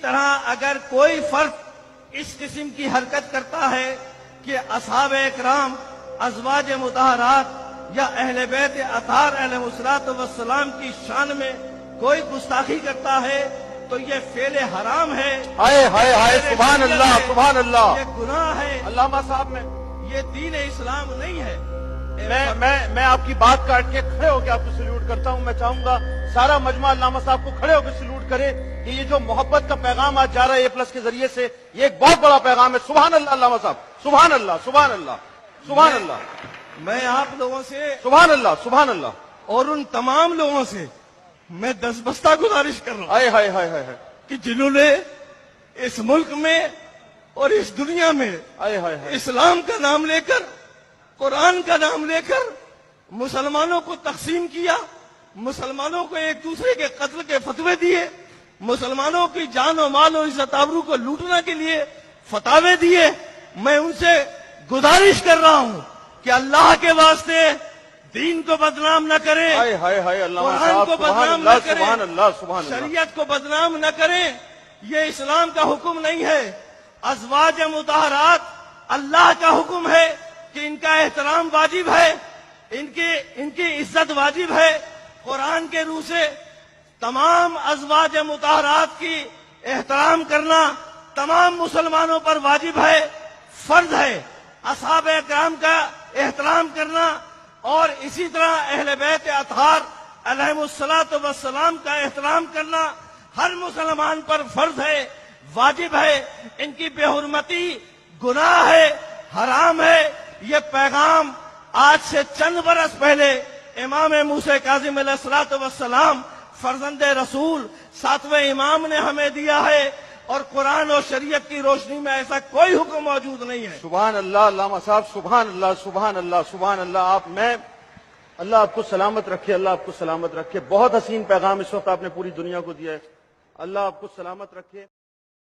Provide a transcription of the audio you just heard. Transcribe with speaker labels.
Speaker 1: طرح اگر کوئی فرد اس قسم کی حرکت کرتا ہے کہ اصحاب اکرام، ازواج مطہرات یا اہل بیت اطہار علیہ السلام کی شان میں کوئی گستاخی کرتا ہے تو یہ فعل حرام ہے۔
Speaker 2: ہائے ہائے ہائے، سبحان اللہ سبحان اللہ،
Speaker 1: یہ گناہ ہے،
Speaker 2: علامہ صاحب
Speaker 1: یہ دین اسلام نہیں ہے۔
Speaker 2: میں آپ کی بات کاٹ کے کھڑے ہو کے آپ کو سلیوٹ کرتا ہوں۔ میں چاہوں گا سارا مجمع علامہ صاحب کو کھڑے ہو کے سلیوٹ کرے کہ یہ جو محبت کا پیغام آج جا رہا ہے A+ کے ذریعے سے، یہ ایک بہت بڑا پیغام ہے۔ سبحان اللہ علامہ صاحب، سبحان اللہ سبحان اللہ سبحان اللہ،
Speaker 1: میں آپ لوگوں سے
Speaker 2: سبحان اللہ سبحان اللہ،
Speaker 1: اور ان تمام لوگوں سے میں دستبستہ گزارش کر رہا ہوں
Speaker 2: ہائے ہائے ہائے ہائے
Speaker 1: کہ جنہوں نے اس ملک میں اور اس دنیا میں
Speaker 2: ہائے ہائے ہائے،
Speaker 1: اسلام کا نام لے کر، قرآن کا نام لے کر مسلمانوں کو تقسیم کیا، مسلمانوں کو ایک دوسرے کے قتل کے فتوے دیے، مسلمانوں کی جان و مال و عزت آبرو کو لوٹنے کے لیے فتاوے دیے، میں ان سے گزارش کر رہا ہوں کہ اللہ کے واسطے دین کو بدنام نہ کریں،
Speaker 2: ہائے ہائے ہائے علامہ
Speaker 1: قرآن
Speaker 2: صاحب،
Speaker 1: کو
Speaker 2: سبحان
Speaker 1: بدنام
Speaker 2: اللہ
Speaker 1: نہ کریں،
Speaker 2: سبحان اللہ سبحان اللہ،
Speaker 1: شریعت کو بدنام نہ کریں۔ یہ اسلام کا حکم نہیں ہے، ازواج مطہرات اللہ کا حکم ہے کہ ان کا احترام واجب ہے، ان کی عزت واجب ہے۔ قرآن کے روح سے تمام ازواج مطہرات کی احترام کرنا تمام مسلمانوں پر واجب ہے، فرض ہے۔ اصحاب اکرام کا احترام کرنا اور اسی طرح اہل بیت اطہار علیہ السلام کا احترام کرنا ہر مسلمان پر فرض ہے، واجب ہے۔ ان کی بے حرمتی گناہ ہے، حرام ہے۔ یہ پیغام آج سے چند برس پہلے امام موسیٰ کاظم علیہ السلام فرزند رسول 7ویں امام نے ہمیں دیا ہے، اور قرآن و شریعت کی روشنی میں ایسا کوئی حکم موجود نہیں ہے۔
Speaker 2: سبحان اللہ علامہ صاحب، سبحان اللہ سبحان اللہ سبحان اللہ۔ اللہ آپ کو سلامت رکھے، اللہ آپ کو سلامت رکھے۔ بہت حسین پیغام اس وقت آپ نے پوری دنیا کو دیا ہے، اللہ آپ کو سلامت رکھے۔